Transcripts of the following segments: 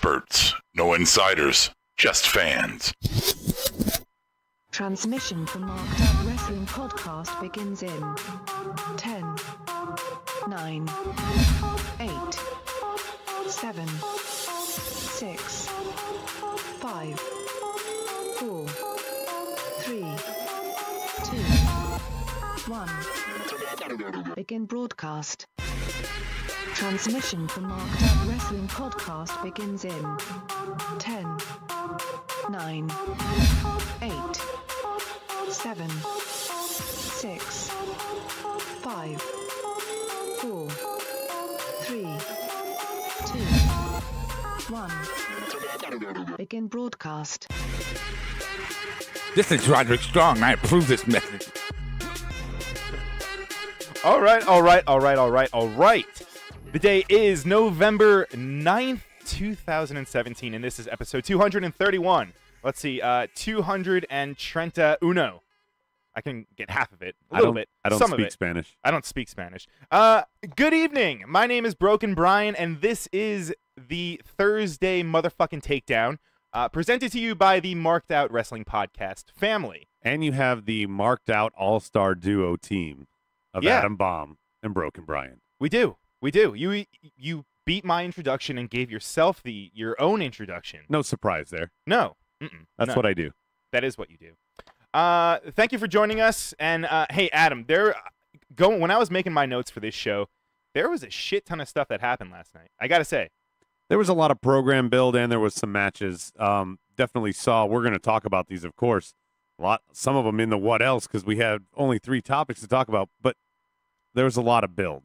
experts, no insiders, just fans. Transmission from Marked Up Wrestling Podcast begins in 10, 9, 8, 7, 6, 5, 4, 3, 2, 1. Begin broadcast. Transmission from Marked Up Wrestling Podcast begins in 10, 9, 8, 7, 6, 5, 4, 3, 2, 1. Begin broadcast. This is Roderick Strong. I approve this message. All right. The day is November 9th, 2017, and this is episode 231. Let's see, 231. I can get half of it, a little bit. I don't speak Spanish. I don't speak Spanish. Good evening. My name is Broken Brian, and this is the Thursday motherfucking takedown, presented to you by the Marked Out Wrestling Podcast family. And you have the Marked Out All-Star Duo team of Adam Bomb and Broken Brian. We do. You beat my introduction and gave yourself your own introduction. No surprise there. No. That's what I do. That is what you do. Thank you for joining us. And hey, Adam, when I was making my notes for this show, there was a shit ton of stuff that happened last night. I got to say. There was a lot of program build and there was some matches. Definitely saw. We're going to talk about these, of course. Some of them in the what else because we had only 3 topics to talk about. But there was a lot of build.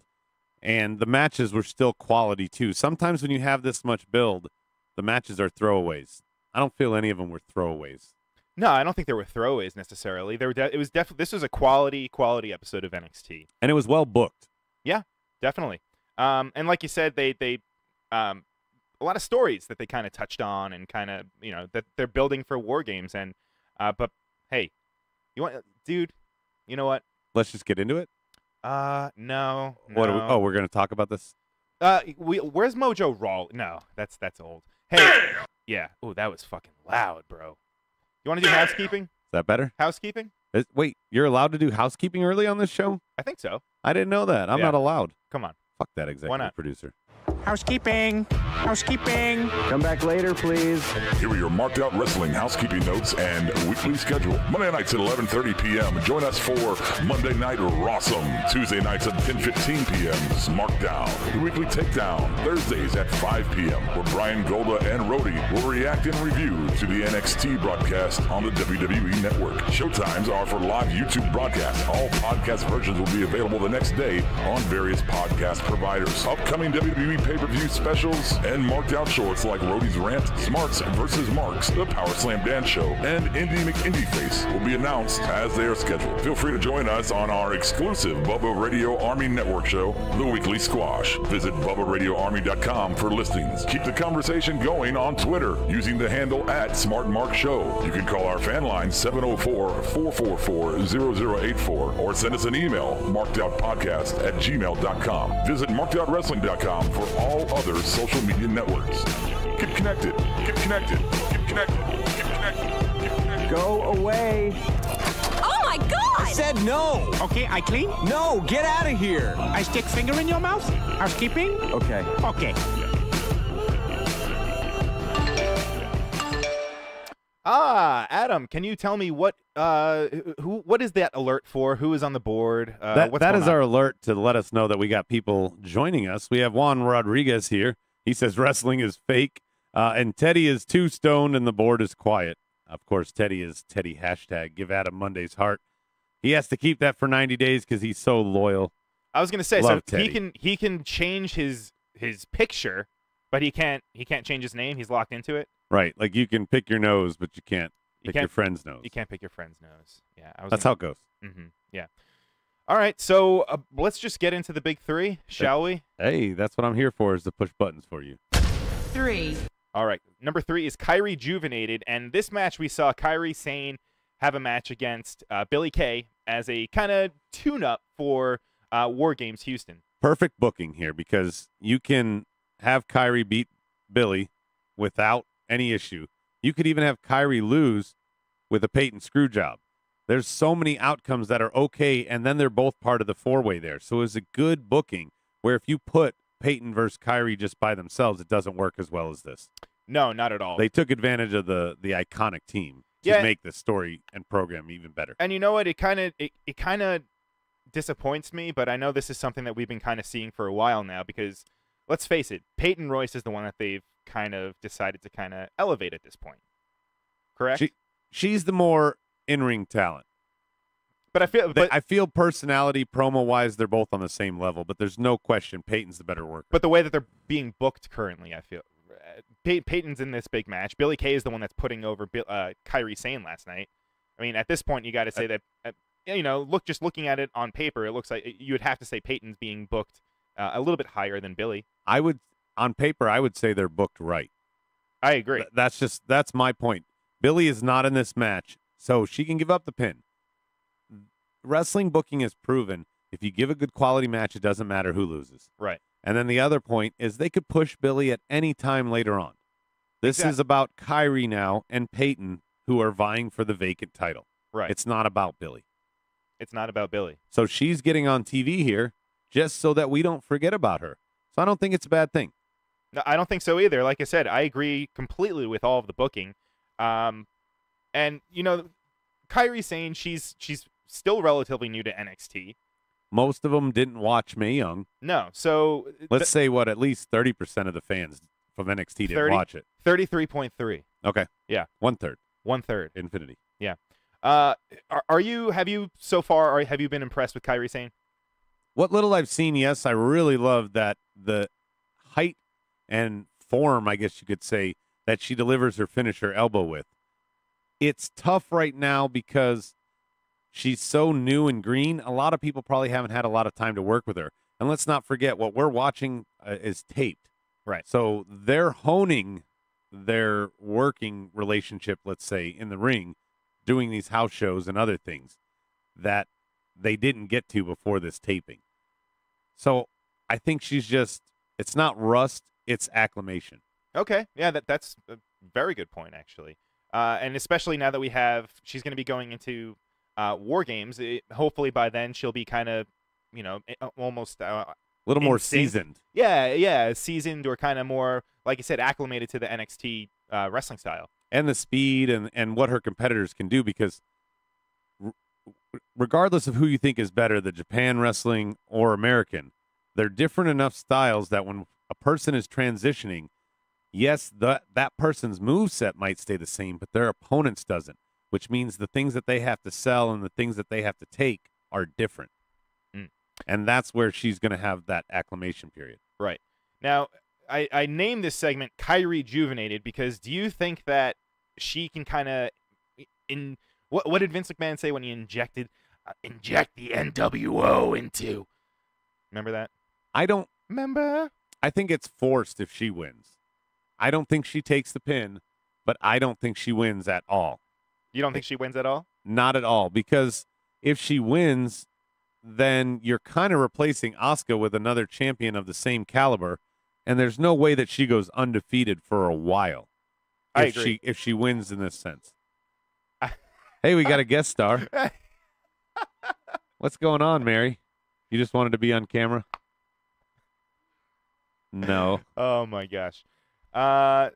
And the matches were still quality, too. Sometimes when you have this much build, the matches are throwaways. I don't feel any of them were throwaways. No, I don't think there were throwaways necessarily. This was a quality episode of NXT. And it was well booked. Yeah, definitely. And like you said, they a lot of stories that they kind of touched on and kind of, that they're building for War Games. And but hey, dude, you know what? Let's just get into it. No. We're going to talk about this? Where's Mojo Raw? No, that's old. Hey, yeah. Oh, that was fucking loud, bro. You want to do housekeeping? Is that better? Housekeeping? Wait, you're allowed to do housekeeping early on this show? I think so. I didn't know that. I'm not allowed. Come on. Fuck that executive producer. Housekeeping. Come back later, please. Here are your Marked Out Wrestling housekeeping notes and weekly schedule. Monday nights at 11:30 p.m. Join us for Monday Night Rawsome. Tuesday nights at 10:15 p.m. Smarkdown. The weekly Takedown. Thursdays at 5 p.m. where Brian Golda and Rhodey will react and review to the NXT broadcast on the WWE Network. Showtimes are for live YouTube broadcasts. All podcast versions will be available the next day on various podcast providers. Upcoming WWE pay-per-view specials and Marked Out shorts like Rhodey's Rant, Smarts vs. Marks, the Power Slam Dance Show, and Indie McIndieface will be announced as they are scheduled. Feel free to join us on our exclusive Bubba Radio Army Network show, The Weekly Squash. Visit BubbaRadioArmy.com for listings. Keep the conversation going on Twitter using the handle @SmartMarkShow. You can call our fan line 704-444-0084 or send us an email, markedoutpodcast@gmail.com. Visit markedoutwrestling.com for all other social media networks. Get connected. Go away. Oh my God! I said no. Okay, I clean. No, get out of here. I stick finger in your mouth. Housekeeping. Okay. Adam, can you tell me what is that alert for? Who is on the board? That is our alert to let us know that we got people joining us. We have Juan Rodriguez here. He says wrestling is fake, and Teddy is too stoned and the board is quiet. Of course, Teddy is Teddy # give Adam Monday's heart. He has to keep that for 90 days because he's so loyal. I was going to say, Love so Teddy. he can change his picture, but he can't change his name. He's locked into it. Right, like you can pick your nose, but you can't pick your friend's nose. You can't pick your friend's nose. Yeah, that's how it goes. Mm-hmm. Yeah. All right, so let's just get into the big 3, shall we? Hey, that's what I'm here for, is to push buttons for you. 3. All right, number 3 is Kairi Juvenated, and this match we saw Kairi Sane have a match against Billie Kay as a kind of tune-up for War Games Houston. Perfect booking here because you can have Kairi beat Billie without any issue. You could even have Kairi lose with a Payton screw job. There's so many outcomes that are okay, and then they're both part of the four-way there. So it was a good booking where if you put Payton versus Kairi just by themselves, it doesn't work as well as this. No, not at all. They took advantage of the iconic team to make the story and program even better. And you know what? It kind of disappoints me, but I know this is something that we've been kind of seeing for a while now because, let's face it, Peyton Royce is the one that they've kind of decided to kind of elevate at this point. Correct? She's the more in-ring talent. But I feel personality, promo-wise, they're both on the same level, but there's no question Peyton's the better worker. But the way that they're being booked currently, I feel Peyton's in this big match. Billie Kay is the one that's putting over Kairi Sane last night. I mean, at this point, you got to say that looking at it on paper, it looks like you would have to say Peyton's being booked a little bit higher than Billie. On paper, I would say they're booked right. I agree. That's my point. Billie is not in this match, so she can give up the pin. Wrestling booking has proven if you give a good quality match, it doesn't matter who loses. Right. And then the other point is they could push Billie at any time later on. This is about Kairi now and Peyton, who are vying for the vacant title. Right. It's not about Billie. It's not about Billie. So she's getting on TV here just so that we don't forget about her. So I don't think it's a bad thing. No, I don't think so either. Like I said, I agree completely with all of the booking. And, Kairi Sane, she's still relatively new to NXT. Most of them didn't watch Mae Young. No, so... Let's say, at least 30% of the fans from NXT didn't watch it. 33.3. Okay. Yeah. 1/3. 1/3. Infinity. Yeah. Have you been impressed with Kairi Sane? What little I've seen, yes, I really love that the height and form, I guess you could say, that she delivers her finisher elbow with. It's tough right now because she's so new and green. A lot of people probably haven't had a lot of time to work with her. And let's not forget, what we're watching is taped. Right. So they're honing their working relationship, let's say, in the ring, doing these house shows and other things that they didn't get to before this taping. So I think it's not rust, it's acclimation. Okay. Yeah, that's a very good point, actually. And especially now that she's going to be going into War Games. Hopefully by then she'll be kind of, almost a little more seasoned. Yeah, seasoned or kind of more, like you said, acclimated to the NXT wrestling style. And the speed and what her competitors can do, because regardless of who you think is better, the Japan wrestling or American, they're different enough styles that when a person is transitioning, yes, that person's moveset might stay the same, but their opponent's doesn't, which means the things that they have to sell and the things that they have to take are different. And that's where she's going to have that acclimation period. Right. Now, I named this segment Kairi Rejuvenated because do you think that she can kind of what did Vince McMahon say when he inject the NWO into? Remember that? I don't remember. I think it's forced if she wins. I don't think she takes the pin, but I don't think she wins at all. You don't think she wins at all? Not at all, because if she wins, then you're kind of replacing Asuka with another champion of the same caliber, and there's no way that she goes undefeated for a while. I agree. If she wins in this sense. Hey, we got a guest star. What's going on, Mary? You just wanted to be on camera? No. Oh my gosh. Oh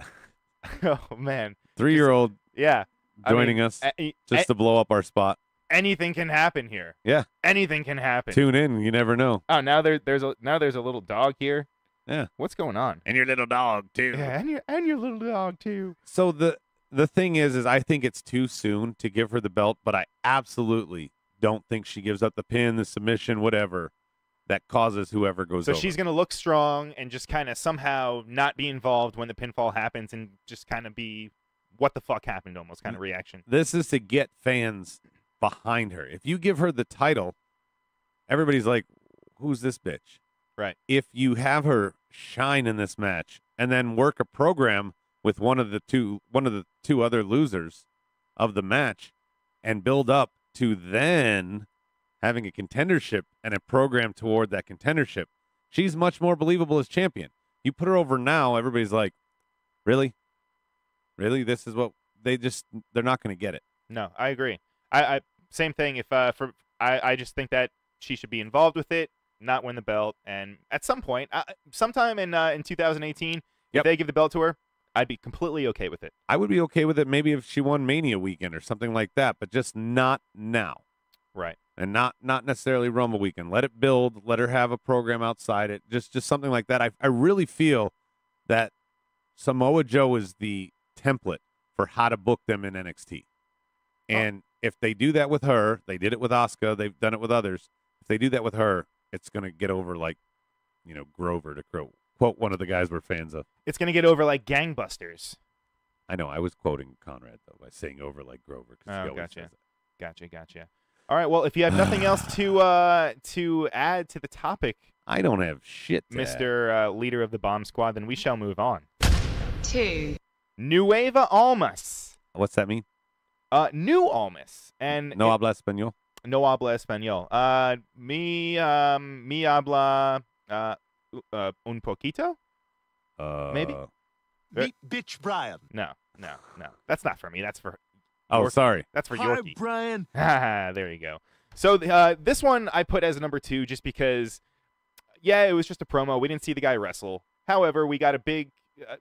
man. 3-year-old. Yeah. Joining us just to blow up our spot. Anything can happen here. Yeah. Anything can happen. Tune in. You never know. Oh, now there's a little dog here. Yeah. What's going on? And your little dog too. Yeah, and your little dog too. So the thing is I think it's too soon to give her the belt, but I absolutely don't think she gives up the pin, the submission, whatever that causes whoever goes over. So she's going to look strong and just kind of somehow not be involved when the pinfall happens and just kind of be what the fuck happened almost kind of reaction. This is to get fans behind her. If you give her the title, everybody's like, who's this bitch? Right. If you have her shine in this match and then work a program with one of the two other losers of the match and build up to then having a contendership and a program toward that contendership, she's much more believable as champion. You put her over now, everybody's like, really? Really? This is what they're not going to get it. No, I agree. I same thing. If I just think that she should be involved with it, not win the belt, and at some point, sometime in 2018, if they give the belt to her, I'd be completely okay with it. I would be okay with it maybe if she won Mania weekend or something like that, but just not now. Right. And not necessarily Rumble weekend. Let it build. Let her have a program outside it. Just something like that. I really feel that Samoa Joe is the template for how to book them in NXT. And if they do that with her, they did it with Asuka. They've done it with others. If they do that with her, it's going to get over like, Grover, to quote one of the guys we're fans of. It's going to get over like gangbusters. I know. I was quoting Conrad, though, by saying over like Grover. Oh, gotcha. All right. Well, if you have nothing else to add to the topic, I don't have shit to Mr. Leader of the Bomb Squad, then we shall move on. 2. Nueva Almas. What's that mean? New Almas. And No habla español? No habla español. Mi habla un poquito? Maybe? Bitch Brian. No. That's not for me. That's for Oh, sorry. That's for Hi, Yorkie. Brian. There you go. So this one I put as a number 2 just because, it was just a promo. We didn't see the guy wrestle. However, we got a big,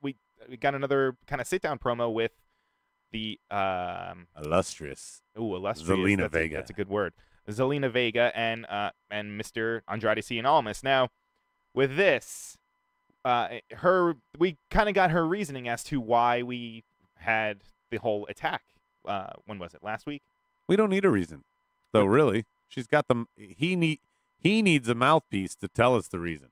we got another kind of sit-down promo with the illustrious Zelina Vega. That's a good word. Zelina Vega and Mr. Andrade Cien Almas. Now, with this, we kind of got her reasoning as to why we had the whole attack. When was it? Last week? We don't need a reason, though. Really, she's got them. He needs a mouthpiece to tell us the reason.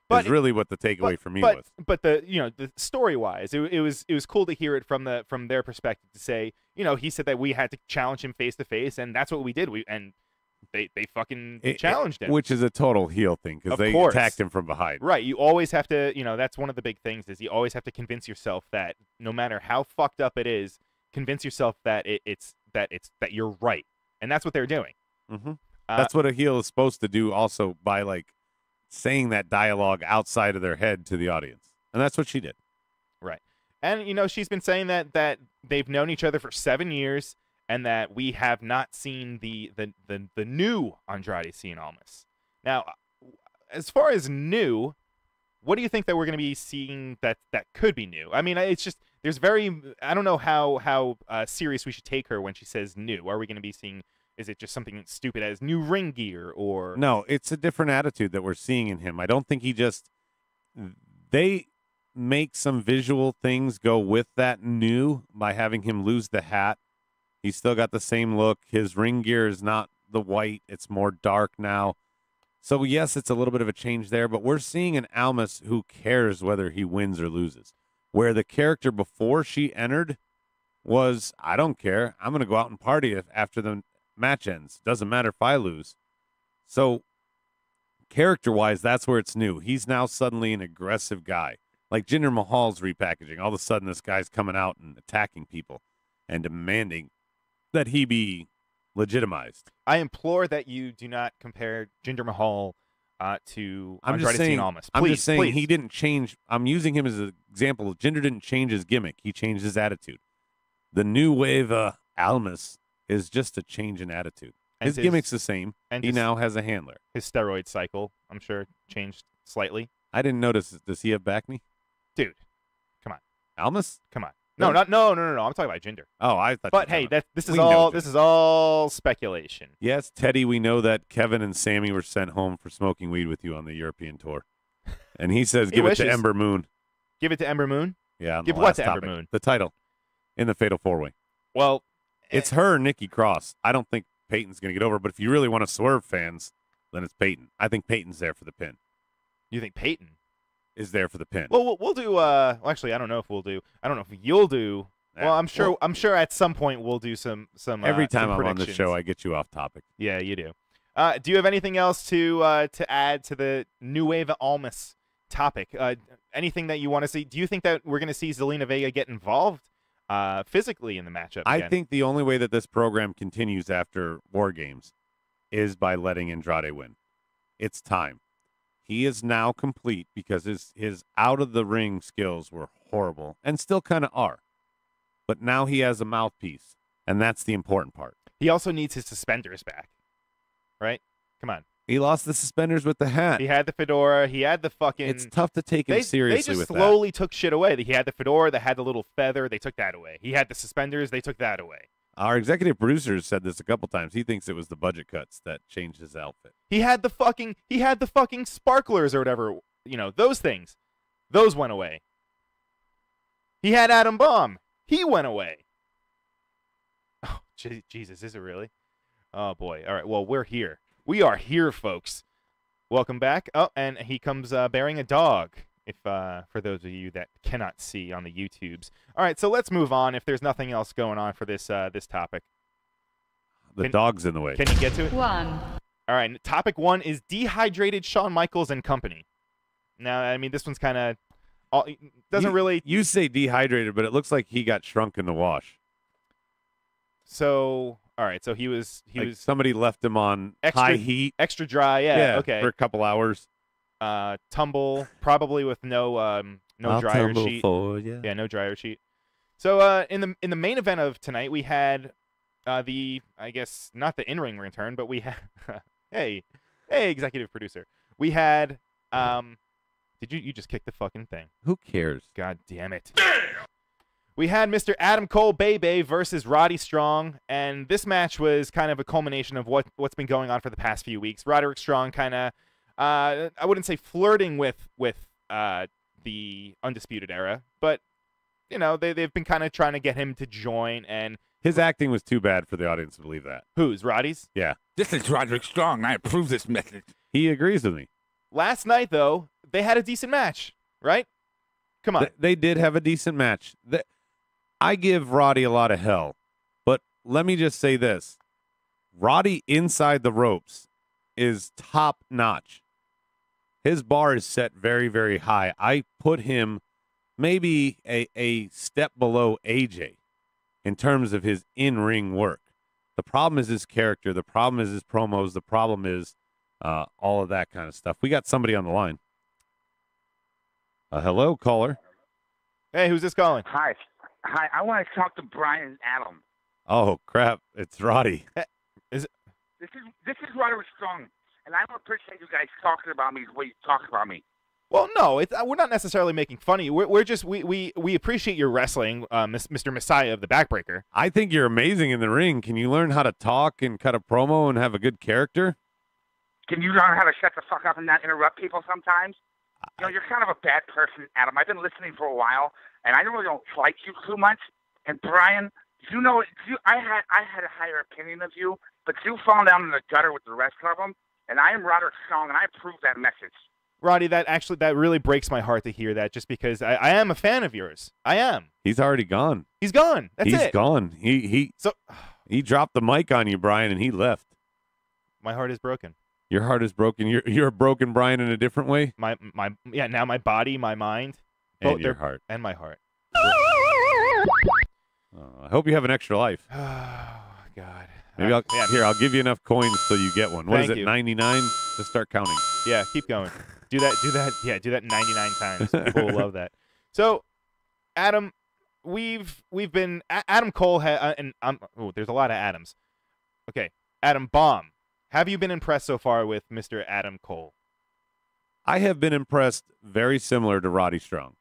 But is really what the takeaway for me was. But the story wise, it was cool to hear it from their perspective to say, he said that we had to challenge him face to face, and that's what we did. They fucking challenged him, which is a total heel thing because they attacked him from behind. Right. You always have to, that's one of the big things is you always have to convince yourself that no matter how fucked up it is, convince yourself that that you're right, and that's what they're doing. Mm-hmm. That's what a heel is supposed to do, also by like saying that dialogue outside of their head to the audience, and that's what she did. Right, and she's been saying that they've known each other for 7 years, and that we have not seen the new Andrade Cien Almas. Now, as far as new, what do you think that we're going to be seeing that could be new? I mean, it's just I don't know how serious we should take her when she says new. Are we going to be seeing? Is it just something stupid as new ring gear or? No, it's a different attitude that we're seeing in him. I don't think they make some visual things go with that new by having him lose the hat. He's still got the same look. His ring gear is not the white. It's more dark now. So, yes, it's a little bit of a change there, but we're seeing an Almas who cares whether he wins or loses, where the character before she entered was, I don't care. I'm going to go out and party after the match ends. Doesn't matter if I lose. So, character-wise, that's where it's new. He's now suddenly an aggressive guy. Like Jinder Mahal's repackaging. All of a sudden, this guy's coming out and attacking people and demanding that he be legitimized. I implore that you do not compare Jinder Mahal to Andrade Cien Almas. I'm just saying he didn't change. I'm using him as an example. Jinder didn't change his gimmick. He changed his attitude. The new wave Almas is just a change in attitude. His gimmick's the same. And he now has a handler. His steroid cycle, I'm sure, changed slightly. I didn't notice. Does he have back knee? Dude, come on. Almas? Come on. No. I'm talking about Jinder. Oh, I thought. But hey, this is all speculation. Yes, Teddy. We know that Kevin and Sammy were sent home for smoking weed with you on the European tour, and he says, "Give it to Ember Moon." Give it to Ember Moon. Yeah. Give what to Ember Moon? The title in the Fatal 4-Way. Well, it's her, and Nikki Cross. I don't think Peyton's going to get over, but if you really want to swerve fans, then it's Peyton. I think Peyton's there for the pin. You think Peyton is there for the pin? Well, we'll do. Well, actually, I don't know if we'll do. I don't know if you'll do. Well, I'm sure at some point we'll do some. Every time some I'm on the show, I get you off topic. Yeah, you do. Do you have anything else to add to the New Wave Almas topic? Anything that you want to see? Do you think that we're going to see Zelina Vega get involved physically in the matchup again? I think the only way that this program continues after War Games is by letting Andrade win. It's time. He is now complete because his out of the ring skills were horrible and still kind of are. but now he has a mouthpiece, and that's the important part. He also needs his suspenders back, right? Come on. He lost the suspenders with the hat. He had the fedora. He had the fucking. It's tough to take him seriously They with just slowly took shit away. He had the fedora. They had the little feather. They took that away. He had the suspenders. They took that away. Our executive producer said this a couple times. He thinks it was the budget cuts that changed his outfit. He had the fucking sparklers or whatever. You know, those things. Those went away. He had Atom Bomb. He went away. Oh, Jesus, is it really? Oh, boy. All right, well, we're here. We are here, folks. Welcome back. Oh, and he comes bearing a dog, if for those of you that cannot see on the YouTubes. All right, so let's move on if there's nothing else going on for this this topic. The dog's in the way. Can you get to it? 1. All right, topic 1 is dehydrated Shawn Michaels and company. Now, I mean, this one's kind of doesn't really. You say dehydrated, but it looks like he got shrunk in the wash. So, all right, so he was somebody left him on extra, high heat, extra dry. Yeah, okay. For a couple hours. Tumble, probably with no I'll dryer tumble sheet. For ya. Yeah, no dryer sheet. So in the main event of tonight, we had I guess not the in-ring return, but we had hey executive producer. We had did you just kick the fucking thing? Who cares? God damn it. We had Mr. Adam Cole Bebe versus Roddy Strong, and this match was kind of a culmination of what's been going on for the past few weeks. Roderick Strong kind of, I wouldn't say flirting with the Undisputed Era, but you know they've been kind of trying to get him to join. And his acting was too bad for the audience to believe that. Who's Roddy's? Yeah, This is Roderick Strong. I approve this message. he agrees with me. Last night though, they had a decent match, right? Come on, They did have a decent match. I give Roddy a lot of hell, but let me just say this. Roddy inside the ropes is top notch. His bar is set very, very high. I put him maybe a step below AJ in terms of his in-ring work. The problem is his character. The problem is his promos. The problem is all of that kind of stuff. We got somebody on the line. Hello, caller. hey, who's this calling? Hi, I want to talk to Brian and Adam. Oh, crap. It's Roddy. This is Roderick Strong, and I don't appreciate you guys talking about me the way you talk about me. Well, no, we're not necessarily making fun of you. We're just we appreciate your wrestling, Mr. Messiah of the Backbreaker. I think you're amazing in the ring. Can you learn how to talk and cut a promo and have a good character? Can you learn how to shut the fuck up and not interrupt people sometimes? You know, you're kind of a bad person, Adam. I've been listening for a while, and I really don't like you too much. And Brian, I had a higher opinion of you, but you fall down in the gutter with the rest of them. And I am Roderick Strong, and I approve that message. Roddy, that really breaks my heart to hear that, just because I am a fan of yours. I am. He's already gone. He's gone. That's it. He's gone. He dropped the mic on you, Brian, and he left. My heart is broken. Your heart is broken. You're a broken Brian in a different way. Now my body, my mind, And your heart. and my heart. I hope you have an extra life. Oh God. Maybe I'll give you enough coins till you get one. What is Thank it? you. 99? Just start counting. Yeah, keep going. Do that. Yeah, do that 99 times. People will love that. So, Adam, we've been Adam Cole and there's a lot of Adams. Okay, Adam Bomb. Have you been impressed so far with Mr. Adam Cole? I have been impressed very similar to Roddy Strong.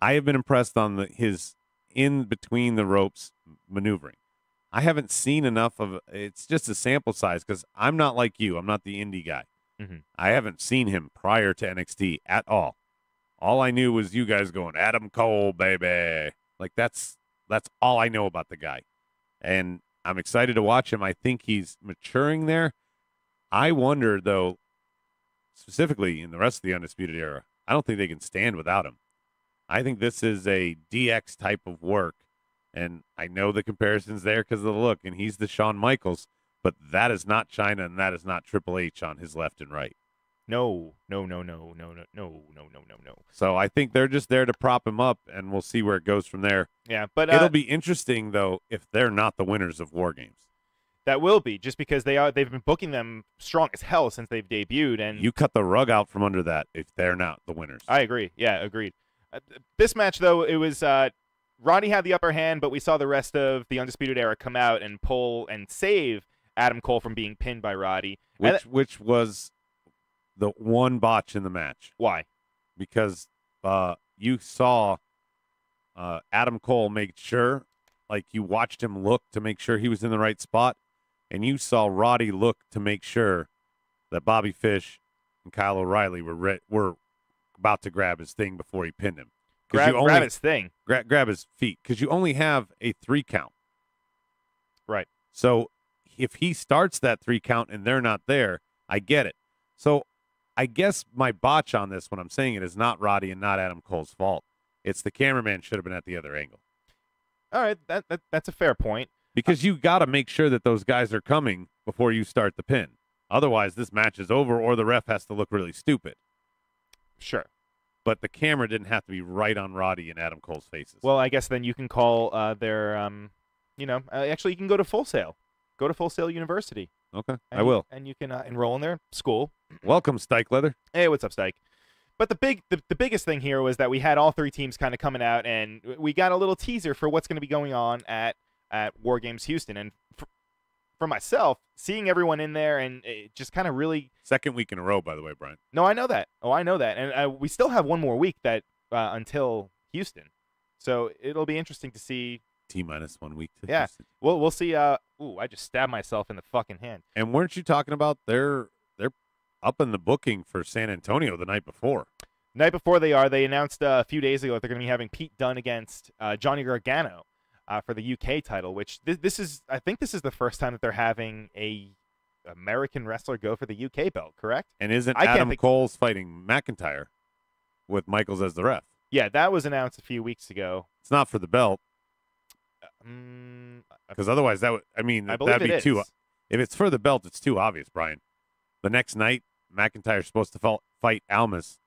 I have been impressed on his in between the ropes maneuvering. I haven't seen enough of it's just a sample size because I'm not like you. I'm not the indie guy. Mm-hmm. I haven't seen him prior to NXT at all. All I knew was you guys going, Adam Cole, baby. Like that's all I know about the guy. And I'm excited to watch him. I think he's maturing there. I wonder, though, specifically in the rest of the Undisputed Era, I don't think they can stand without him. I think this is a DX type of work. And I know the comparison's there because of the look, and he's the Shawn Michaels, but that is not China, and that is not Triple H on his left and right. No. So I think they're just there to prop him up, and we'll see where it goes from there. Yeah, but it'll be interesting though if they're not the winners of War Games. That will be, just because they've been booking them strong as hell since they've debuted, and You cut the rug out from under that if they're not the winners. I agree. Yeah, agreed. This match though, it was Roddy had the upper hand, but we saw the rest of the Undisputed Era come out and pull and save Adam Cole from being pinned by Roddy. Which was the one botch in the match. Why? Because you saw Adam Cole make sure, like you watched him look to make sure he was in the right spot, and you saw Roddy look to make sure that Bobby Fish and Kyle O'Reilly were about to grab his thing before he pinned him. Grab his thing. Grab his feet, because you only have a 3 count. Right. So if he starts that 3 count and they're not there, I get it. So I guess my botch on this when I'm saying it is not Roddy and not Adam Cole's fault. It's the cameraman should have been at the other angle. All right, that's a fair point. Because you got to make sure that those guys are coming before you start the pin. Otherwise, this match is over or the ref has to look really stupid. Sure. But the camera didn't have to be right on Roddy and Adam Cole's faces. Well, I guess then you can call their, actually you can go to Full Sail. Go to Full Sail University. Okay, I will. And you can enroll in their school. Welcome, Stike Leather. Hey, what's up, Stike? But the biggest thing here was that we had all 3 teams kind of coming out, and we got a little teaser for what's going to be going on at War Games Houston. And for myself, seeing everyone in there and it just kind of really... Second week in a row, by the way, Brian. No, I know that. Oh, I know that. And we still have one more week until Houston. So it'll be interesting to see... T-minus 1 week to yeah. Houston. We'll see. I just stabbed myself in the fucking hand. And weren't you talking about they're up in the booking for San Antonio the night before? Night before they are. They announced a few days ago that they're going to be having Pete Dunne against Johnny Gargano for the UK title, which I think this is the first time that they're having a American wrestler go for the UK belt, correct? And isn't Adam Cole's fighting McIntyre with Michaels as the ref? Yeah, that was announced a few weeks ago. It's not for the belt. Because otherwise, that'd be too. If it's for the belt, it's too obvious, Brian. The next night, McIntyre's supposed to fight Almas.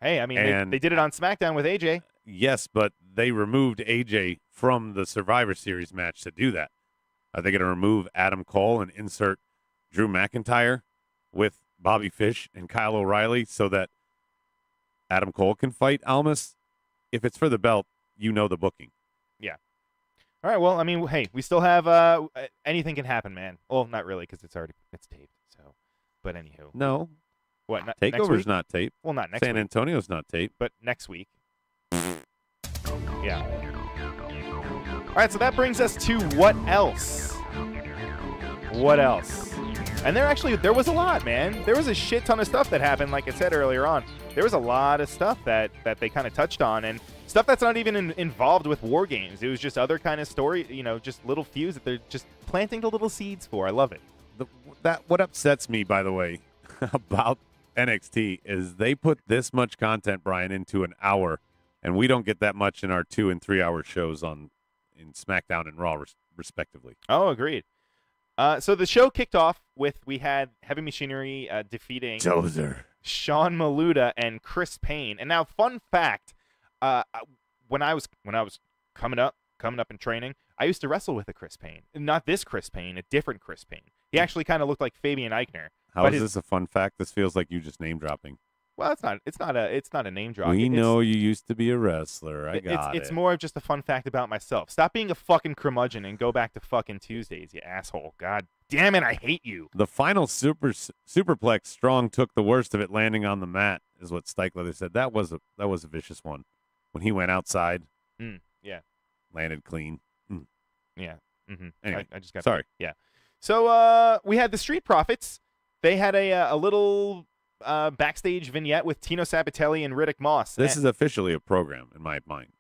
Hey, I mean, they did it on SmackDown with AJ. Yes, but they removed AJ from the Survivor Series match to do that. Are they going to remove Adam Cole and insert Drew McIntyre with Bobby Fish and Kyle O'Reilly so that Adam Cole can fight Almas? If it's for the belt, you know the booking. Yeah. All right, well, I mean, hey, we still have anything can happen, man. Well, not really, because it's taped. So, but anywho, no, what? Takeover's not taped. Well, not next. San Antonio's not taped, but next week. Yeah. All right, so that brings us to what else? What else? And there was a lot, man. There was a shit ton of stuff that happened. Like I said earlier on, there was a lot of stuff that they kind of touched on, and stuff that's not even involved with War Games. It was just other kind of story, just little feuds that they're just planting the little seeds for. I love it. What upsets me, by the way, about NXT is they put this much content, Brian, into an hour, and we don't get that much in our 2 and 3 hour shows in SmackDown and Raw, respectively. Oh, agreed. So the show kicked off we had Heavy Machinery defeating Cezar, Sean Maluta, and Chris Payne. And now, fun fact, when I was coming up in training, I used to wrestle with a Chris Payne. Not this Chris Payne, a different Chris Payne. He actually kind of looked like Fabian Eichner. How is this a fun fact? This feels like you just name dropping. Well, it's not a name drop. We know you used to be a wrestler. It's more of just a fun fact about myself. Stop being a fucking curmudgeon and go back to fucking Tuesdays, you asshole. God damn it, I hate you. The final superplex, Strong took the worst of it, landing on the mat, is what Stike Leather said. That was a vicious one. When he went outside, yeah, landed clean. Yeah. Mm-hmm. Anyway, I just got sorry. Yeah. So we had the Street Profits. They had a little backstage vignette with Tino Sabatelli and Riddick Moss. This is officially a program in my mind.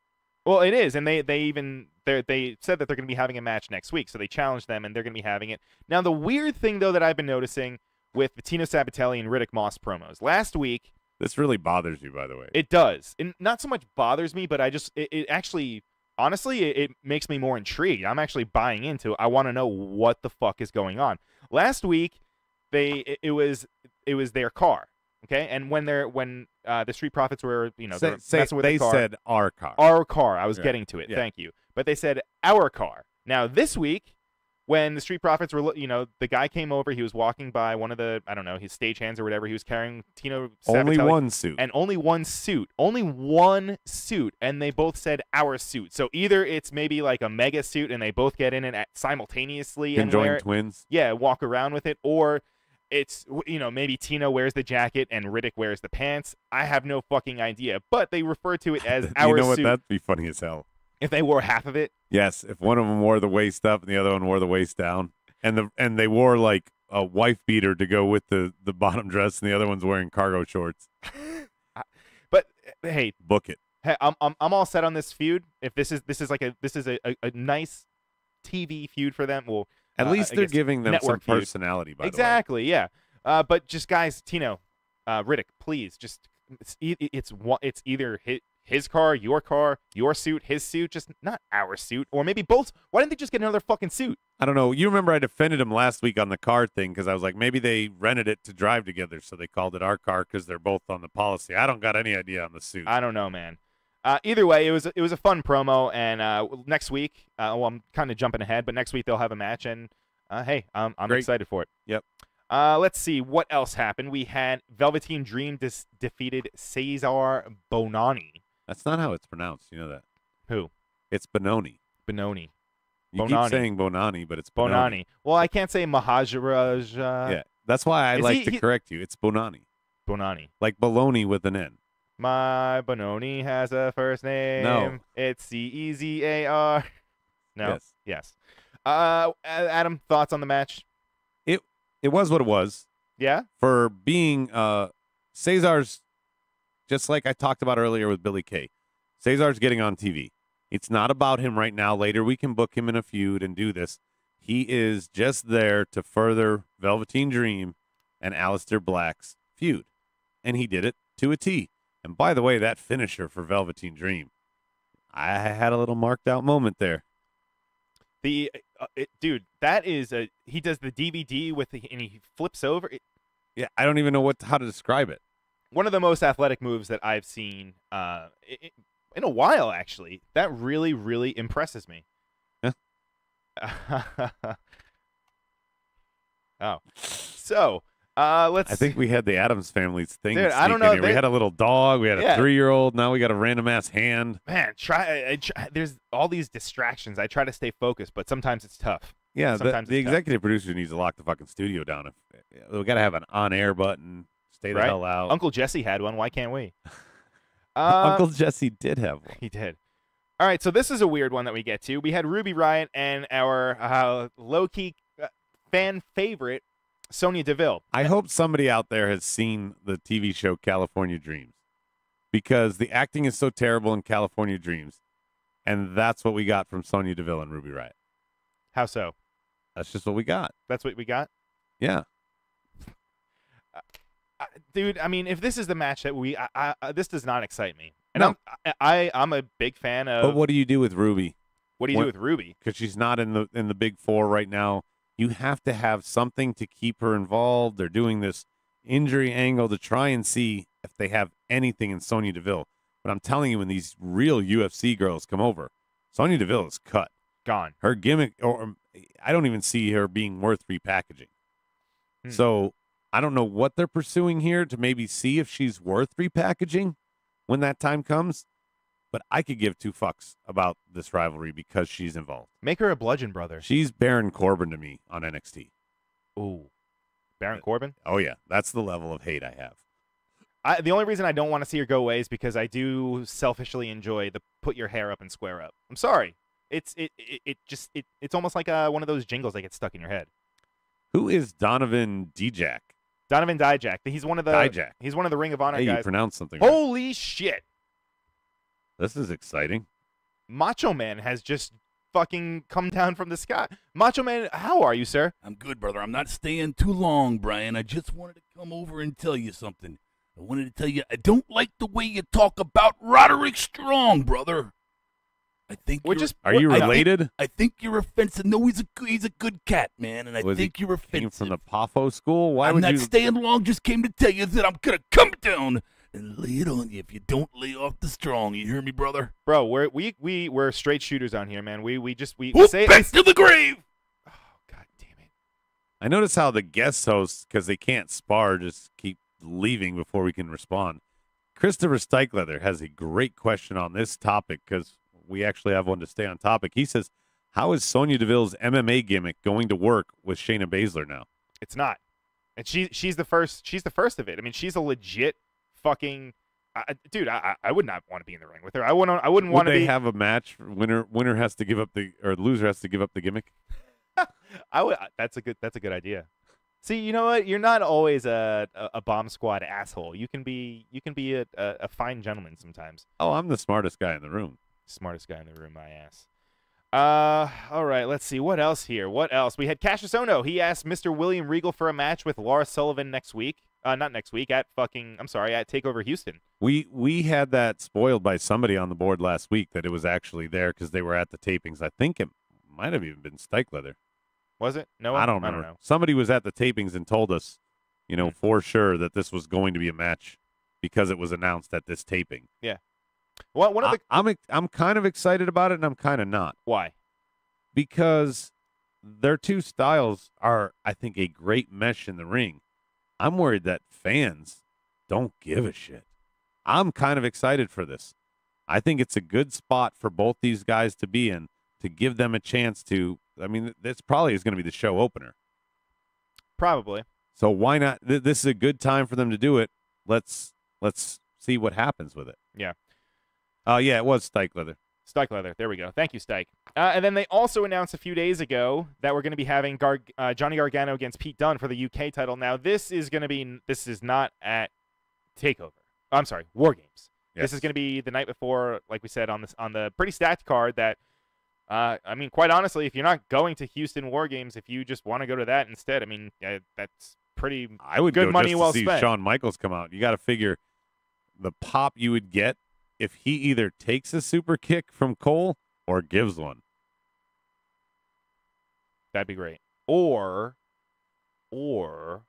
Well, it is, and they said that they're going to be having a match next week, so they challenged them, and they're going to be having it. Now, the weird thing, though, that I've been noticing with the Tino Sabatelli and Riddick Moss promos, last week... This really bothers you, by the way. It does. And not so much bothers me, but it actually, honestly, it makes me more intrigued. I'm actually buying into it. I want to know what the fuck is going on. Last week, it was their car. Okay, and when the Street Profits were, messing with the car. They said our car. Our car. I was getting to it. Yeah. Thank you. But they said our car. Now this week, when the Street Profits were, the guy came over. He was walking by one of the, I don't know, his stagehands or whatever. He was carrying Tino Only Sabatelli, one suit. and only one suit, and they both said our suit. So either it's maybe like a mega suit, and they both get in it simultaneously and wear Conjoined it, twins. yeah, walk around with it, or it's, maybe Tino wears the jacket and Riddick wears the pants. I have no fucking idea, but they refer to it as our You know what? suit. That'd be funny as hell. If they wore half of it. Yes, if one of them wore the waist up and the other one wore the waist down, and they wore like a wife beater to go with the bottom dress, and the other one's wearing cargo shorts. But hey, Book it. hey, I'm all set on this feud. If this is a nice TV feud for them, well, At least I they're guess giving them some network feud. personality. By Exactly, yeah. But just guys, Tino, Riddick, please, just it's either his car, your suit, his suit, just not our suit, or maybe both. Why didn't they just get another fucking suit? I don't know. You remember I defended him last week on the car thing because I was like, maybe they rented it to drive together, so they called it our car because they're both on the policy. I don't got any idea on the suit. I don't know, man. Either way, it was a fun promo, and next week, I'm kind of jumping ahead, but next week they'll have a match, and hey, I'm Great. excited for it. Yep. Let's see what else happened. We had Velveteen Dream defeated Cezar Bononi. That's not how it's pronounced. You know that. Who? It's Bononi. Bononi. You Bononi. keep saying Bonani, but it's Bononi. Well, I can't say Maharaja. Yeah, that's why I Is like he- to he- correct you. It's Bonani, Bononi. like baloney with an N. My Bononi has a first name. No. It's Cezar. No. Yes. Yes. Adam, thoughts on the match? It was what it was. Yeah. For being Cezar's, just like I talked about earlier with Billie Kay. Cezar's getting on TV. It's not about him right now. Later we can book him in a feud and do this. He is just there to further Velveteen Dream and Aleister Black's feud. And he did it to a T. And by the way, that finisher for Velveteen Dream, I had a little marked out moment there. Dude, that is he does the DVD and he flips over. Yeah, I don't even know how to describe it. One of the most athletic moves that I've seen in a while, actually. That really, really impresses me. Yeah. Oh, so let's. I think we had the Addams family's thing. Dude, I sneak don't in know, here. We had a little dog. We had a 3-year-old. Now we got a random ass hand. Man, there's all these distractions. I try to stay focused, but sometimes it's tough. Yeah, Sometimes the it's tough. executive producer needs to lock the fucking studio down. We got to have an on-air button. Stay the Right? hell out. Uncle Jesse had one. Why can't we? Uncle Jesse did have one. He did. All right, so this is a weird one that we get to. We had Ruby Riott and our low-key fan favorite, Sonya Deville. I hope somebody out there has seen the TV show California Dreams, because the acting is so terrible in California Dreams, and that's what we got from Sonya Deville and Ruby Riott. How so? That's just what we got. That's what we got? Yeah. Dude, I mean, if this is the match that this does not excite me. And No. I'm a big fan of. But what do you do with Ruby? What do you do with Ruby? Because she's not in the big four right now. You have to have something to keep her involved. They're doing this injury angle to try and see if they have anything in Sonya Deville. But I'm telling you, when these real UFC girls come over, Sonya Deville is cut. Gone. Her gimmick, or I don't even see her being worth repackaging. So I don't know what they're pursuing here to maybe see if she's worth repackaging when that time comes. But I could give two fucks about this rivalry because she's involved. Make her a bludgeon brother. She's Baron Corbin to me on NXT. Ooh. Baron Corbin? Oh, yeah. That's the level of hate I have. The only reason I don't want to see her go away is because I do selfishly enjoy the put your hair up and square up. I'm sorry. It's almost like one of those jingles that gets stuck in your head. Who is Donovan Dijak? Donovan Dijak. He's one of the Dijak. He's one of the Ring of Honor Hey, guys. you pronounced something right. Holy shit. This is exciting. Macho Man has just fucking come down from the sky. Macho Man, how are you, sir? I'm good, brother. I'm not staying too long, Brian. I just wanted to come over and tell you something. I wanted to tell you I don't like the way you talk about Roderick Strong, brother. I think Are you related? I think you're offensive. No, he's a good cat, man, and I think you're Came offensive. from the Poffo school? Why I'm would not you? staying long. Just came to tell you that I'm gonna come down and lay it on you if you don't lay off the strong. You hear me, brother? Bro, we're straight shooters on here, man. We Whoop, say back to the grave. Oh I notice how the guest hosts, because they can't spar, just keep leaving before we can respond. Christopher Stykeleather has a great question on this topic because we actually have one to stay on topic. He says, how is Sonya Deville's MMA gimmick going to work with Shayna Baszler now? It's not. And she's the first of it. I mean, she's a legit fucking dude. I would not want to be in the ring with her. I wouldn't want to be. Would they have a match? Winner has to give up or loser has to give up the gimmick. I would. That's a good idea. See, you know what? You're not always a bomb squad asshole. You can be a fine gentleman sometimes. Oh, I'm the smartest guy in the room. Smartest guy in the room, my ass. All right, let's see. What else here? What else? We had Cassius Ohno. He asked Mr. William Regal for a match with Laura Sullivan next week. Not next week, at TakeOver Houston. We had that spoiled by somebody on the board last week that it was actually there because they were at the tapings. I think it might have even been Stykeleather. Was it? No, I don't know. Somebody was at the tapings and told us, for sure that this was going to be a match because it was announced at this taping. Yeah. Well, I'm kind of excited about it, and I'm kind of not. Why? Because their two styles are, I think, a great mesh in the ring. I'm worried that fans don't give a shit. I'm kind of excited for this. I think it's a good spot for both these guys to be in, to give them a chance to. I mean, this probably is going to be the show opener. Probably. So why not? This is a good time for them to do it. Let's see what happens with it. Yeah. Yeah, it was Stykeleather. Stykeleather. There we go. Thank you, Styke. And then they also announced a few days ago that we're going to be having Johnny Gargano against Pete Dunne for the UK title. Now, this is not at TakeOver. I'm sorry, War Games. Yes. This is going to be the night before, like we said, on the pretty stacked card that, I mean, quite honestly, if you're not going to Houston War Games, if you just want to go to that instead, I mean, that's pretty I would good go money just well to see spent. Shawn Michaels come out. You got to figure the pop you would get if he either takes a super kick from Cole or gives one. That'd be great. Or, ooh,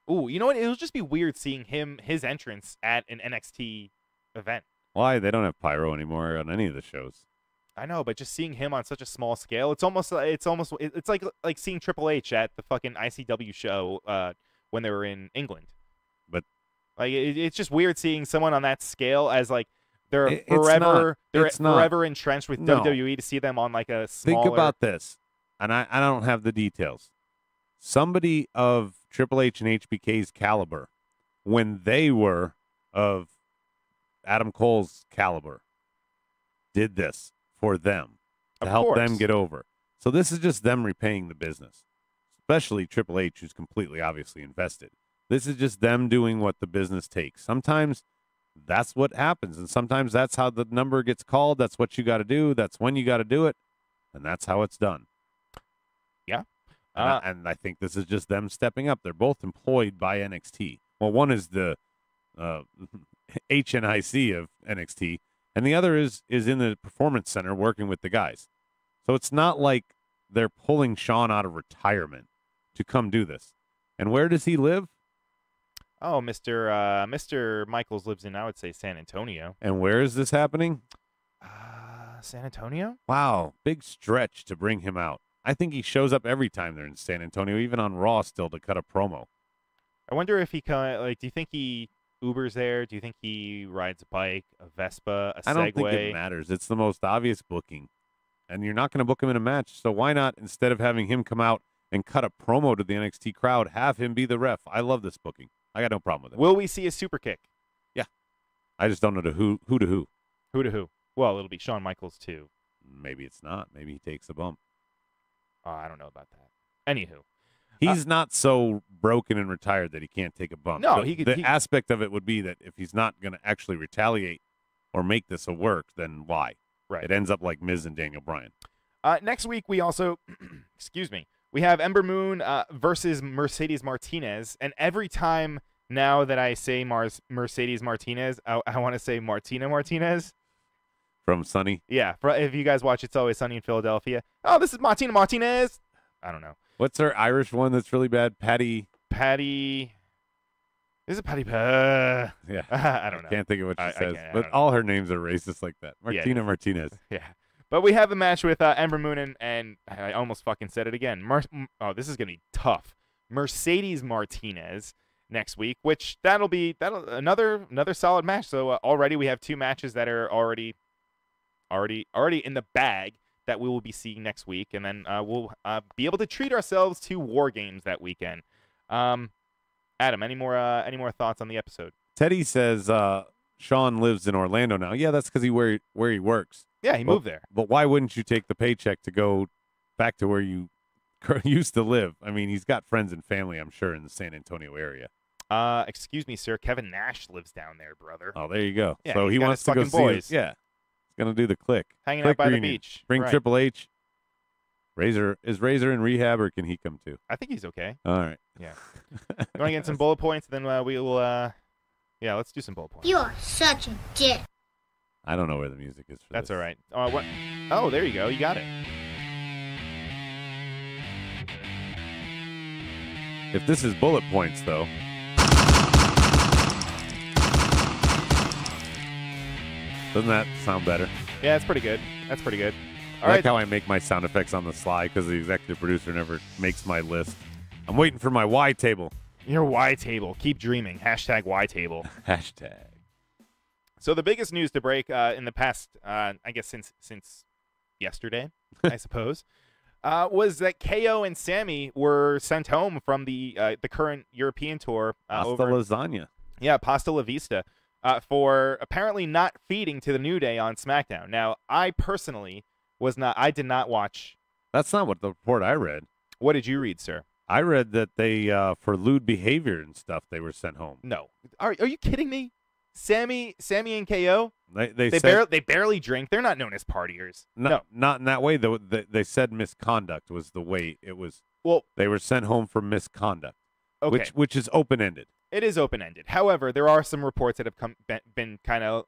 you know what? It'll just be weird seeing his entrance at an NXT event. Why? They don't have pyro anymore on any of the shows. I know, but just seeing him on such a small scale, it's like seeing Triple H at the fucking ICW show when they were in England. But like, it's just weird seeing someone on that scale as like they're It's forever entrenched with WWE to see them on like a smaller. Think about this, and I don't have the details. Somebody of Triple H and HBK's caliber, when they were of Adam Cole's caliber, did this for them to help them get over. So this is just them repaying the business, especially Triple H, who's completely obviously invested. This is just them doing what the business takes. Sometimes that's what happens, and sometimes that's how the number gets called. That's what you got to do. That's when you got to do it, and that's how it's done. Yeah. And I think this is just them stepping up. They're both employed by NXT. Well, one is the HNIC of NXT, and the other is in the Performance Center working with the guys. So it's not like they're pulling Shawn out of retirement to come do this. And where does he live? Oh, Mr. Michaels lives in, I would say, San Antonio. And where is this happening? San Antonio? Wow, big stretch to bring him out. I think he shows up every time they're in San Antonio, even on Raw still, to cut a promo. I wonder if he do you think he Ubers there? Do you think he rides a bike, a Vespa, a Segway? I don't think it matters. It's the most obvious booking. And you're not going to book him in a match, so why not, instead of having him come out and cut a promo to the NXT crowd, have him be the ref? I love this booking. I got no problem with it. Will we see a super kick? Yeah. I just don't know who to who. Who to who? Well, it'll be Shawn Michaels, too. Maybe it's not. Maybe he takes a bump. I don't know about that. Anywho. He's not so broken and retired that he can't take a bump. No, so the aspect of it would be that if he's not going to actually retaliate or make this a work, then why? Right. It ends up like Miz and Daniel Bryan. Next week, we also, excuse me, we have Ember Moon versus Mercedes Martinez. And every time now that I say Mercedes Martinez, I want to say Martina Martinez. From Sunny? Yeah. If you guys watch It's Always Sunny in Philadelphia. Oh, this is Martina Martinez. I don't know. What's her Irish one that's really bad? Patty. Is it Patty? Yeah. I don't know. Can't think of what she says. But all her names are racist like that. Martina Martinez. Yeah. But we have a match with Ember Moon and I almost fucking said it again. Oh, this is gonna be tough. Mercedes Martinez next week, which that'll another solid match. So already we have 2 matches that are already in the bag that we will be seeing next week, and then we'll be able to treat ourselves to War Games that weekend. Adam, any more thoughts on the episode? Teddy says Sean lives in Orlando now. Yeah, that's because where he works. Yeah, he moved there. But why wouldn't you take the paycheck to go back to where you used to live? I mean, he's got friends and family, I'm sure, in the San Antonio area. Excuse me, sir. Kevin Nash lives down there, brother. Oh, there you go. Yeah, so he got wants his to go fucking see boys. his, yeah. He's going to do the click. Hanging click out by reunion. the beach. Bring Right. Triple H. Razor in rehab, or can he come too? I think he's okay. All right. Yeah. You want to get some bullet points? Then we will. Yeah, let's do some bullet points. You are such a dick. I don't know where the music is for That's this. all right. What? Oh, there you go. You got it. If this is bullet points, though. Doesn't that sound better? Yeah, that's pretty good. That's pretty good. I like how I make my sound effects on the sly because the executive producer never makes my list. I'm waiting for my Y table. Your Y table. Keep dreaming. Hashtag Y table. Hashtag. So the biggest news to break in the past, I guess since yesterday, I suppose, was that KO and Sammy were sent home from the current European tour. Hasta lasagna. Yeah, Pasta La Vista. For apparently not feeding to the New Day on SmackDown. Now, I personally I did not watch. That's not what the report I read. What did you read, sir? I read that they, for lewd behavior and stuff, they were sent home. No. Are you kidding me? Sammy and KO? They barely drink. They're not known as partiers. No. Not in that way, though. They said misconduct was the way it was. Well, they were sent home for misconduct, okay. which is open-ended. It is open-ended. However, there are some reports that have been kind of,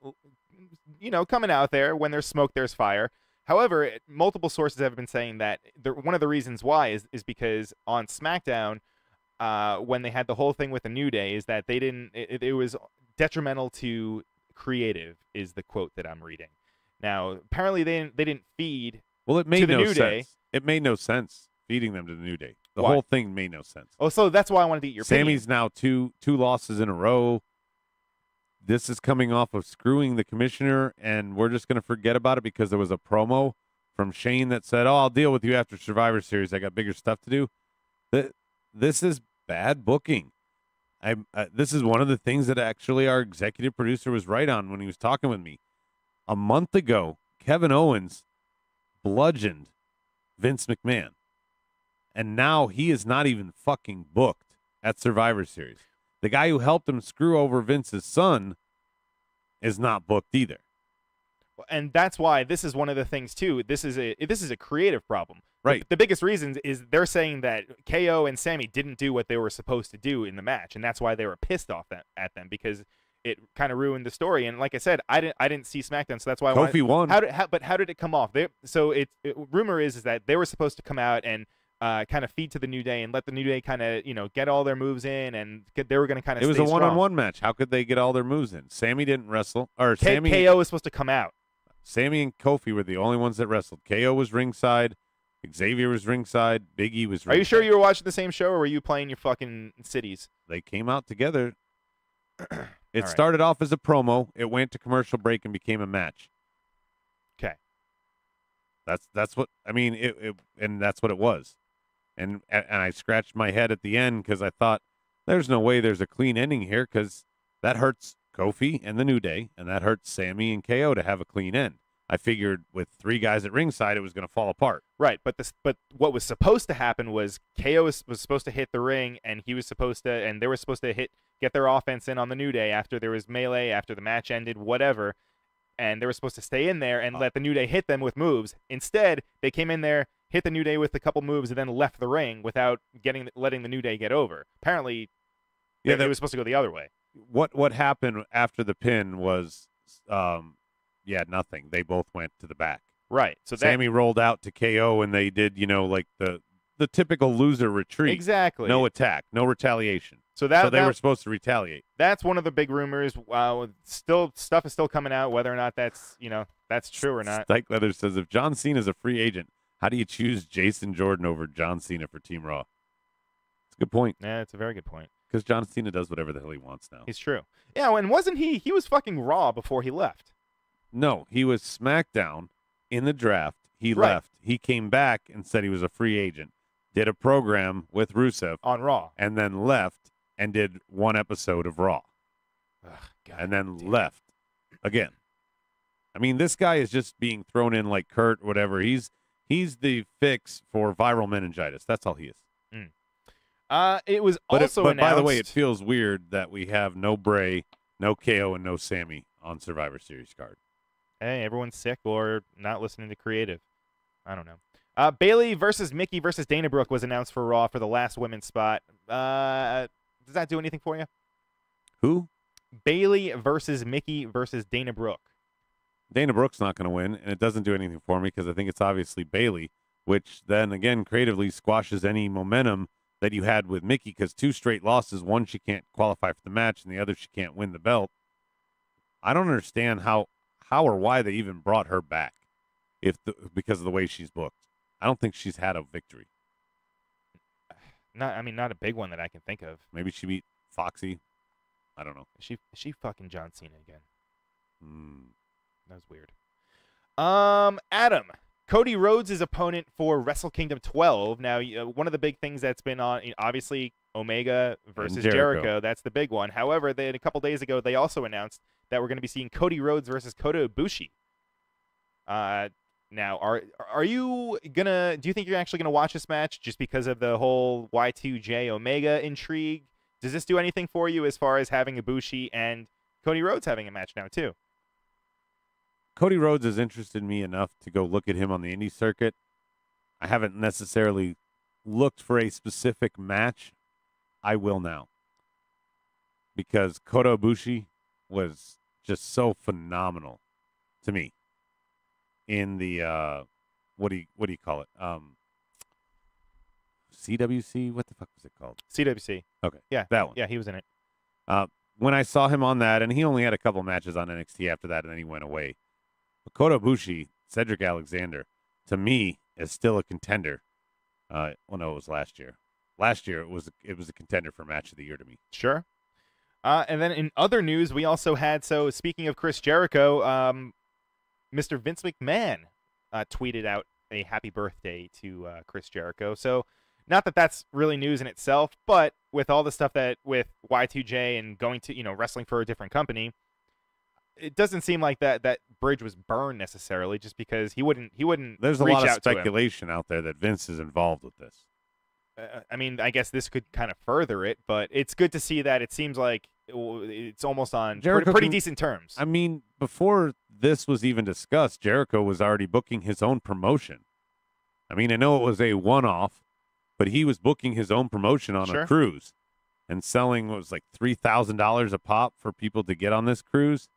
coming out there. When there's smoke, there's fire. However, multiple sources have been saying that one of the reasons why is because on SmackDown, when they had the whole thing with the New Day, is that they didn't. It was detrimental to creative, is the quote that I'm reading. Now, apparently they didn't feed. Well, it made to the no New sense. Day. It made no sense feeding them to the New Day. The Why? whole thing made no sense. Oh, so that's why I wanted to get your Sammy's opinion. now two losses in a row. This is coming off of screwing the commissioner, and we're just going to forget about it because there was a promo from Shane that said, "Oh, I'll deal with you after Survivor Series. I got bigger stuff to do." This is bad booking. This is one of the things that actually our executive producer was right on when he was talking with me. A month ago, Kevin Owens bludgeoned Vince McMahon. And now he is not even fucking booked at Survivor Series. The guy who helped him screw over Vince's son is not booked either. And that's why this is one of the things too. This is a creative problem. Right. The biggest reason is they're saying that KO and Sammy didn't do what they were supposed to do in the match, and that's why they were pissed off at them, because it kind of ruined the story. And like I said, I didn't see SmackDown, so that's why Kofi won. How did it come off? Rumor is that they were supposed to come out and kind of feed to the New Day and let the New Day kind of get all their moves in, and they were going to kind of. It was a one-on-one match. How could they get all their moves in? Sammy didn't wrestle, or KO was supposed to come out. Sammy and Kofi were the only ones that wrestled. KO was ringside. Xavier was ringside. Big E was ringside. Are you sure you were watching the same show, or were you playing your fucking cities? They came out together. It started off as a promo. It went to commercial break and became a match. Okay. That's what I mean. And that's what it was. And I scratched my head at the end because I thought there's no way there's a clean ending here, because that hurts Kofi and the New Day, and that hurts Sammy and KO to have a clean end. I figured with 3 guys at ringside, it was going to fall apart. Right, but what was supposed to happen was KO was supposed to hit the ring, and they were supposed to get their offense in on the New Day after there was melee, after the match ended, whatever, and they were supposed to stay in there and let the New Day hit them with moves. Instead, they came in there, hit the New Day with a couple moves, and then left the ring without letting the New Day get over. Apparently, it was supposed to go the other way. What happened after the pin was, nothing. They both went to the back. Right. So Sammy rolled out to KO, and they did, like the typical loser retreat. Exactly. No attack, no retaliation. So that they were supposed to retaliate. That's one of the big rumors. Stuff is still coming out. Whether or not that's true or not. Stike Leather says, if John Cena is a free agent, how do you choose Jason Jordan over John Cena for Team Raw? It's a good point. Yeah, it's a very good point. Because John Cena does whatever the hell he wants now. He's true. Yeah, and wasn't he? He was fucking Raw before he left. No, he was SmackDown in the draft. He Right. left. He came back and said he was a free agent. Did a program with Rusev On Raw. and then left and did one episode of Raw. Ugh, God and then damn. left again. I mean, this guy is just being thrown in like Kurt, whatever. He's the fix for viral meningitis. That's all he is. It was But also but by the way, it announced- feels weird that we have no Bray, no KO, and no Sammy on Survivor Series card. Hey, everyone's sick or not listening to creative. I don't know. Bailey versus Mickey versus Dana Brooke was announced for Raw for the last women's spot. Does that do anything for you? Who? Bailey versus Mickey versus Dana Brooke. Dana Brooke's not going to win, and it doesn't do anything for me because I think it's obviously Bailey, which then again creatively squashes any momentum that you had with Mickey because 2 straight losses, one she can't qualify for the match, and the other she can't win the belt. I don't understand how or why they even brought her back, because of the way she's booked. I don't think she's had a victory. Not a big one that I can think of. Maybe she beat Foxy. I don't know. Is she fucking John Cena again? Hmm. That was weird. Adam, Cody Rhodes' opponent for Wrestle Kingdom 12. Now, one of the big things that's been on, obviously, Omega versus Jericho. That's the big one. However, a couple days ago, they also announced that we're going to be seeing Cody Rhodes versus Kota Ibushi. Now, are you gonna? Do you think you're actually gonna watch this match just because of the whole Y2J Omega intrigue? Does this do anything for you as far as having Ibushi and Cody Rhodes having a match now too? Cody Rhodes has interested me enough to go look at him on the indie circuit. I haven't necessarily looked for a specific match. I will now. Because Kota Ibushi was just so phenomenal to me in the what do you call it? CWC? What the fuck was it called? CWC. Okay. Yeah. That one. Yeah, he was in it. When I saw him on that, and he only had a couple matches on NXT after that, and then he went away. But Kota Ibushi, Cedric Alexander, to me, is still a contender. Well, no, it was last year. Last year, it was a contender for Match of the Year to me. Sure. And then in other news, we also had, so speaking of Chris Jericho, Mr. Vince McMahon tweeted out a happy birthday to Chris Jericho. So not that that's really news in itself, but with all the stuff that with Y2J and going to, wrestling for a different company, it doesn't seem like that bridge was burned necessarily just because he wouldn't There's a reach lot of out to him. speculation out there that Vince is involved with this. I mean, I guess this could kind of further it, but it's good to see that it seems like it's almost on pretty decent terms. I mean, before this was even discussed, Jericho was already booking his own promotion. I mean, I know it was a one-off, but he was booking his own promotion on a cruise and selling what was like $3,000 a pop for people to get on this cruise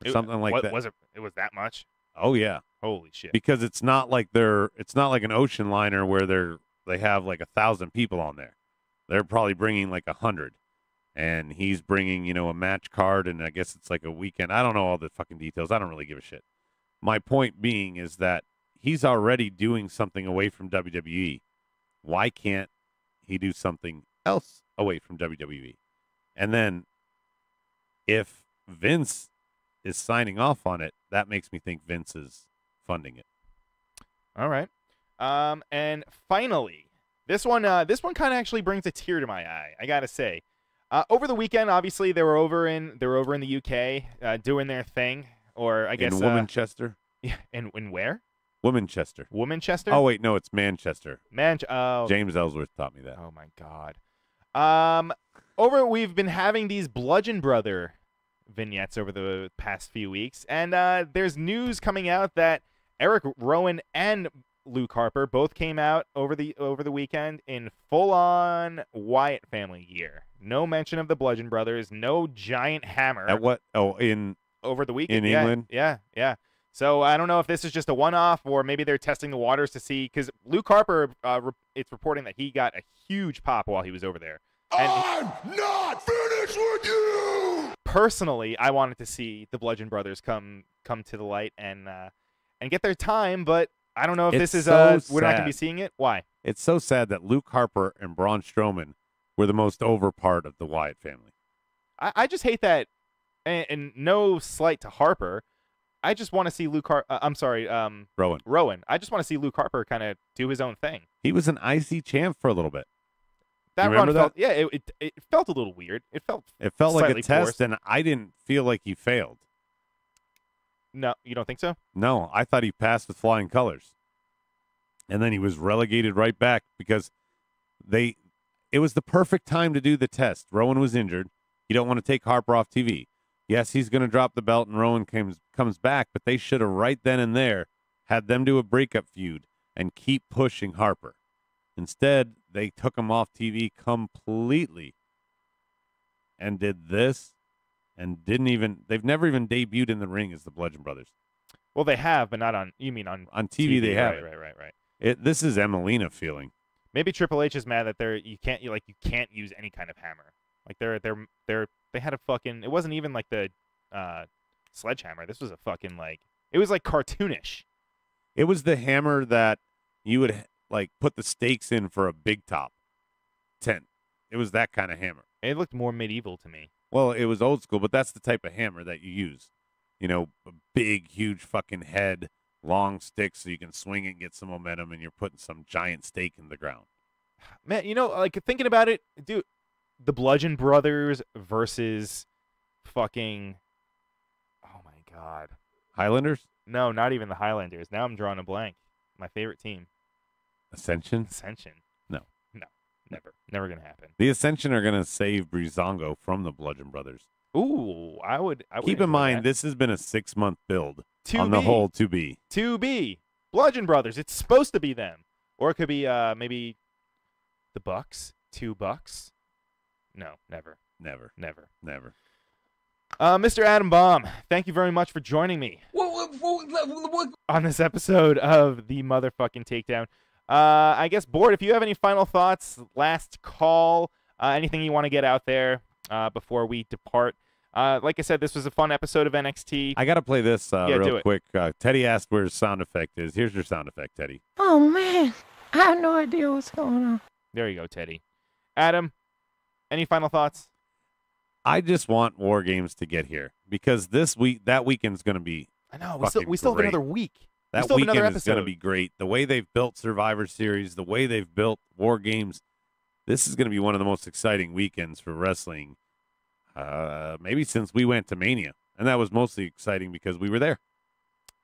or something like that. Was it? It was that much? Oh yeah. Holy shit. Because it's not like an ocean liner where they have like 1,000 people on there. They're probably bringing like 100, and he's bringing a match card, and I guess it's like a weekend. I don't know all the fucking details. I don't really give a shit. My point being is that he's already doing something away from WWE. Why can't he do something else away from WWE? And then if Vince is signing off on it, that makes me think Vince is funding it. All right. And finally, this one kind of actually brings a tear to my eye. I gotta say, over the weekend, obviously they were over in the UK doing their thing, or I guess in Womanchester. Yeah, in where? Womanchester. Womanchester. Oh wait, no, it's Manchester. Oh. James Ellsworth taught me that. Oh my God. We've been having these Bludgeon Brother vignettes over the past few weeks, and there's news coming out that Eric Rowan and Luke Harper both came out over the weekend in full-on Wyatt family gear. No mention of the Bludgeon Brothers, no giant hammer. At what? Oh, over the weekend in England? Yeah. So I don't know if this is just a one-off or maybe they're testing the waters to see, because Luke Harper, it's reporting that he got a huge pop while he was over there. I'm not finished with you! Personally, I wanted to see the Bludgeon Brothers come to the light and get their time, but I don't know if It's this is so we're not going to be sad. seeing it. Why? It's so sad that Luke Harper and Braun Strowman were the most over part of the Wyatt family. I just hate that, and no slight to Harper. I just want to see Rowan. I just want to see Luke Harper kind of do his own thing. He was an IC champ for a little bit. That You run remember felt, that? yeah, it felt a little weird. It felt like a slightly test, forced. and I didn't feel like he failed. No, you don't think so? No, I thought he passed with flying colors. And then he was relegated right back because it was the perfect time to do the test. Rowan was injured. You don't want to take Harper off TV. Yes, he's going to drop the belt and Rowan comes back, but they should have right then and there had them do a breakup feud and keep pushing Harper. Instead, they took him off TV completely and did this and they've never even debuted in the ring as the Bludgeon Brothers. Well, they have, but not on. You mean on TV? They have. Right. This is Emelina feeling. Maybe Triple H is mad that you can't use any kind of hammer. Like they had a fucking. It wasn't even like the sledgehammer. This was a fucking it was like cartoonish. It was the hammer that you would like put the stakes in for a big top tent. It was that kind of hammer. It looked more medieval to me. Well, it was old school, but that's the type of hammer that you use. You know, a big, huge fucking head, long stick so you can swing it and get some momentum, and you're putting some giant stake in the ground. Man, like thinking about it, dude, the Bludgeon Brothers versus fucking, oh my God. Highlanders? No, not even the Highlanders. Now I'm drawing a blank. My favorite team. Ascension? No. Never going to happen. The Ascension are going to save Breezango from the Bludgeon Brothers. Ooh, I would Keep in mind, this has been a 6-month build on the whole 2B. 2B. Bludgeon Brothers. It's supposed to be them. Or it could be maybe the Bucks. $2. No, never. Mr. Adam Baum, thank you very much for joining me on this episode of the motherfucking Takedown. I guess, Board, if you have any final thoughts, last call, anything you want to get out there before we depart. Like I said, this was a fun episode of NXT. I got to play this real it. quick. Teddy asked where his sound effect is. Here's your sound effect, Teddy. Oh, man. I have no idea what's going on. There you go, Teddy. Adam, any final thoughts? I just want War Games to get here because that weekend's going to be. I know we still have another week. That weekend is going to be great. The way they've built Survivor Series, the way they've built War Games, this is going to be one of the most exciting weekends for wrestling. Maybe since we went to Mania, and that was mostly exciting because we were there.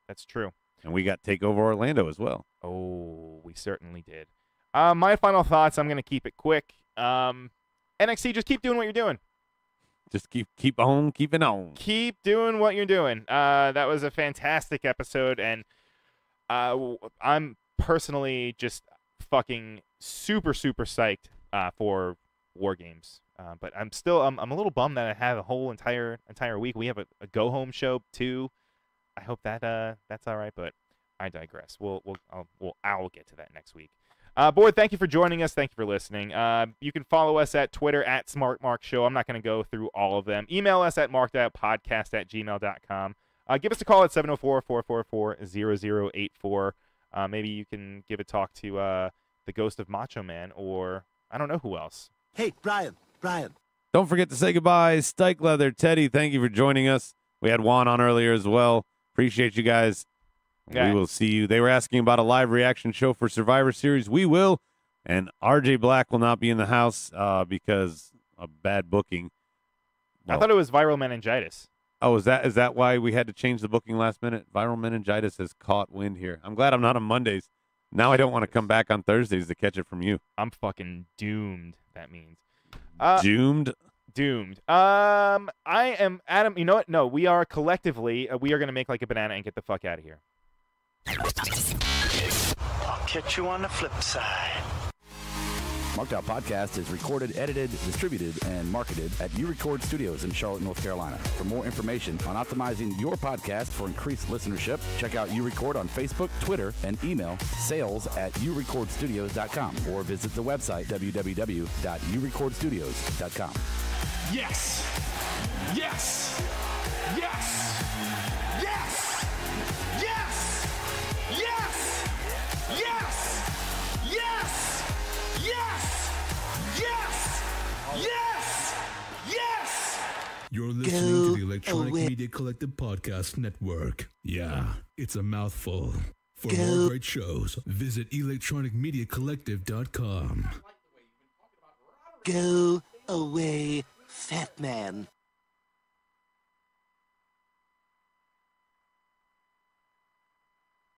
That's true. And we got Takeover Orlando as well. Oh, we certainly did. My final thoughts. I'm going to keep it quick. NXT, just keep doing what you're doing. Just keep on keeping on. Keep doing what you're doing. That was a fantastic episode, and I'm personally just fucking super psyched for War Games. But I'm a little bummed that I have a whole entire week. We have a go home show too. I hope that that's all right, but I digress. I'll get to that next week. Board, thank you for joining us. Thank you for listening. You can follow us at Twitter at SmartMarkShow. I'm not going to go through all of them. Email us at markedoutpodcast@gmail.com. Give us a call at 704-444-0084. Maybe you can give a talk to the ghost of Macho Man, or I don't know who else. Hey, Brian. Don't forget to say goodbye. Stike Leather, Teddy, thank you for joining us. We had Juan on earlier as well. Appreciate you guys. Yeah. We will see you. They were asking about a live reaction show for Survivor Series. We will. And RJ Black will not be in the house because of bad booking. I thought it was viral meningitis. Oh, is that why we had to change the booking last minute? Viral meningitis has caught wind here. I'm glad I'm not on Mondays. Now I don't want to come back on Thursdays to catch it from you. I'm fucking doomed, that means. Doomed? Doomed. I am Adam. You know what? No, we are collectively. We are going to make like a banana and get the fuck out of here. I'll catch you on the flip side. Marked Out Podcast is recorded, edited, distributed, and marketed at U-Record Studios in Charlotte, North Carolina. For more information on optimizing your podcast for increased listenership, check out U-Record on Facebook, Twitter, and email sales@urecordstudios.com or visit the website www.urecordstudios.com. Yes! Yes! Yes! Yes! Yes! Yes! Yes! Yes! Yes! Yes! Yes! Yes! You're listening to the Electronic Media Collective Podcast Network. Yeah, it's a mouthful. For more great shows, visit electronicmediacollective.com. Go away, fat man.